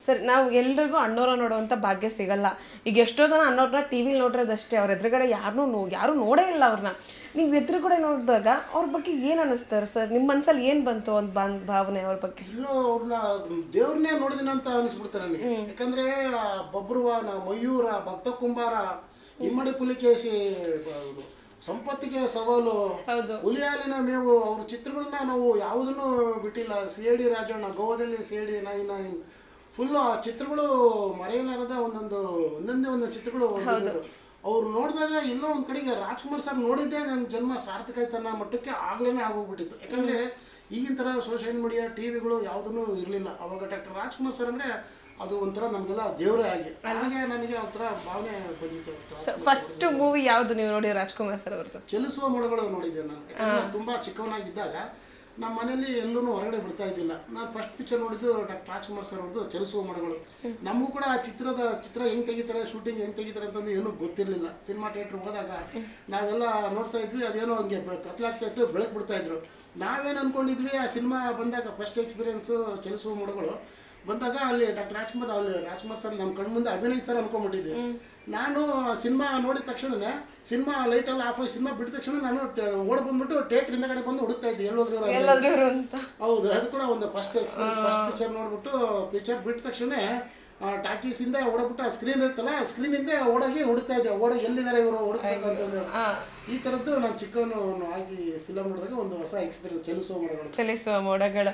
ಸರಿ, ನಾವು ಎಲ್ರಿಗೂ ಅಣ್ಣವ್ರ ನೋಡುವಂಥ ಭಾಗ್ಯ ಸಿಗಲ್ಲ. ಈಗ ಎಷ್ಟೋ ಜನ ಅಣ್ಣವ್ರನ್ನ ಟಿ ವಿಲಿ ನೋಡಿರೋದಷ್ಟೇ, ಅವ್ರ ಎದುರುಗಡೆ ಯಾರೂ ನೋಡೇ ಇಲ್ಲ ಅವ್ರನ್ನ. ನೀವು ಎದುರುಗಡೆ ನೋಡಿದಾಗ ಅವ್ರ ಬಗ್ಗೆ ಏನು ಅನ್ನಿಸ್ತಾರೆ ಸರ್? ನಿಮ್ಮ ಮನಸ್ಸಲ್ಲಿ ಏನು ಬಂತು ಒಂದು ಭಾವನೆ ಅವ್ರ ಬಗ್ಗೆ? ಇಲ್ಲೋ ಅವ್ರನ್ನ ದೇವ್ರನ್ನೇ ನೋಡಿದಿನ ಅಂತ ಅನಿಸ್ಬಿಡ್ತಾರೆ ನನಗೆ. ಯಾಕಂದ್ರೆ ಬಬ್ರುವಾನ, ಮಯೂರ, ಭಕ್ತ ಕುಂಬಾರ, ಇಮ್ಮಡಿ ಪುಲಿಕೇಶಿ, ಸಂಪತ್ತಿಗೆ ಸವಾಲು, ಹುಲಿಯಾಲಿನ ಮೇವು, ಅವ್ರ ಚಿತ್ರಗಳನ್ನ ನಾವು ಯಾವುದನ್ನು ಬಿಟ್ಟಿಲ್ಲ. ಸಿ.ಐ.ಡಿ ರಾಜಣ್ಣ, ಗೋವಾದಲ್ಲಿ ಸಿ.ಐ.ಡಿ 9 ಫುಲ್ಲು ಆ ಚಿತ್ರಗಳು ಮರೆಯಲಾರದ ಒಂದೊಂದೇ ಚಿತ್ರಗಳು. ಅವ್ರು ನೋಡಿದಾಗ ಎಲ್ಲೋ ಒಂದು ಕಡೆಗೆ ರಾಜ್ಕುಮಾರ್ ಸರ್ ನೋಡಿದ್ದೆ ನನ್ನ ಜನ್ಮ ಸಾರ್ಥಕ ಆಯ್ತು ಅನ್ನೋ ಮಟ್ಟಕ್ಕೆ ಆಗ್ಲೇ ಆಗೋಗ್ಬಿಟ್ಟಿತ್ತು. ಯಾಕಂದರೆ ಈಗಿನ ಥರ ಸೋಷಿಯಲ್ ಮೀಡಿಯಾ ಟಿ ವಿಗಳು ಯಾವುದೂ ಇರಲಿಲ್ಲ. ಅವಾಗ ಡಾಕ್ಟರ್ ರಾಜ್ಕುಮಾರ್ ಸರ್ ಅಂದರೆ ಅದು ಒಂಥರ ನಮಗೆಲ್ಲ ದೇವರೇ ಆಗಿ, ಹಾಗೆ ನನಗೆ ಒಂಥರ ಭಾವನೆ ಬಂದಿತ್ತು. ಫಸ್ಟ್ ಮೂವಿ ಯಾವುದು ನೀವು ನೋಡಿ ರಾಜ್ಕುಮಾರ್ ಸರ್ ಅವ್ರದ್ದು? ಚಲಿಸುವ ಮೊಡಗಳು ನೋಡಿದ್ದೆ ನಾನು. ಯಾಕಂದರೆ ನಾನು ತುಂಬ ಚಿಕ್ಕವನಾಗಿದ್ದಾಗ ನಮ್ಮ ಮನೇಲಿ ಎಲ್ಲೂ ಹೊರಗಡೆ ಬಿಡ್ತಾ ಇದ್ದಿಲ್ಲ. ನಾನು ಫಸ್ಟ್ ಪಿಕ್ಚರ್ ನೋಡಿದ್ದು ಡಾಕ್ಟರ್ ರಾಜ್ಕುಮಾರ್ ಸರ್ ಅವ್ರದ್ದು ಚಲಿಸುವ ಮೊಡಗಳು. ನಮಗೂ ಕೂಡ ಆ ಚಿತ್ರ ಹೆಂಗೆ ತೆಗಿತಾರೆ, ಶೂಟಿಂಗ್ ಹೆಂಗೆ ತೆಗಿತಾರೆ ಅಂತಂದು ಏನೂ ಗೊತ್ತಿರಲಿಲ್ಲ. ಸಿನಿಮಾ ಥಿಯೇಟ್ರ್ ಹೋದಾಗ ನಾವೆಲ್ಲ ನೋಡ್ತಾ ಇದ್ವಿ, ಅದೇನೋ ಹಂಗೆ ಕತ್ಲಾಗ್ತಾ ಇತ್ತು, ಬೆಳಕು ಬಿಡ್ತಾ ಇದ್ರು. ನಾವೇನು ಅಂದ್ಕೊಂಡಿದ್ವಿ, ಆ ಸಿನಿಮಾ ಬಂದಾಗ ಫಸ್ಟ್ ಎಕ್ಸ್ಪೀರಿಯೆನ್ಸು ಚಲಿಸುವ ಮೊಡಗಳು ಬಂದಾಗ ಅಲ್ಲಿ ಡಾಕ್ಟರ್ ರಾಜ್ಕುಮಾರ್ ಸರ್ ನಮ್ಮ ಕಣ್ಣು ಮುಂದೆ ಅಭಿನಯಿಸ್ತಾರೆ ಅನ್ಕೊಂಡ್ಬಿಟ್ಟಿದ್ವಿ. ನಾನು ಸಿನಿಮಾ ನೋಡಿದ ತಕ್ಷಣನೇ, ಸಿನಿಮಾ ಲೈಟೆಲ್ಲ ಆಫ್ ಆಗಿ ಸಿನಿಮಾ ಬಿಟ್ಟ ತಕ್ಷಣ ನಾನು ಓಡ್ ಬಂದ್ಬಿಟ್ಟು ಥಿಯೇಟ್ರ್ ಹಿಂದಗಡೆ ಬಂದು ಹುಡುಕ್ತಾ ಇದ್ದೆ ಎಲ್ಲೋದ್ರು ಅಂತ. ಹೌದು, ಅದು ಕೂಡ ಒಂದು ಫಸ್ಟ್ ಎಕ್ಸ್ಪೀರಿಯನ್ಸ್. ಫಸ್ಟ್ ಪಿಕ್ಚರ್ ನೋಡ್ಬಿಟ್ಟು ಪಿಕ್ಚರ್ ಬಿಟ್ಟ ತಕ್ಷಣ ಟಾಕೀಸಿಂದ ಓಡಬಿಟ್ಟು ಆ ಸ್ಕ್ರೀನ್ ಇರುತ್ತಲ್ಲ, ಆ ಸ್ಕ್ರೀನಿಂದ ಓಡೋಗಿ ಹುಡುಕ್ತಾ ಇದ್ದೆ, ಎಲ್ಲಿದ್ದಾರೆ ಇವರು ಹುಡುಕ್ಬೇಕು ಅಂತಂದ್ರೆ. ಈ ಥರದ್ದು ನಾನು ಚಿಕ್ಕವನು ಆಗಿ ಫಿಲಮ್ ನೋಡಿದಾಗ ಒಂದು ಹೊಸ ಎಕ್ಸ್ಪೀರಿಯನ್ಸ್ ಚಲಿಸುವ ಮೋಡಗಳು.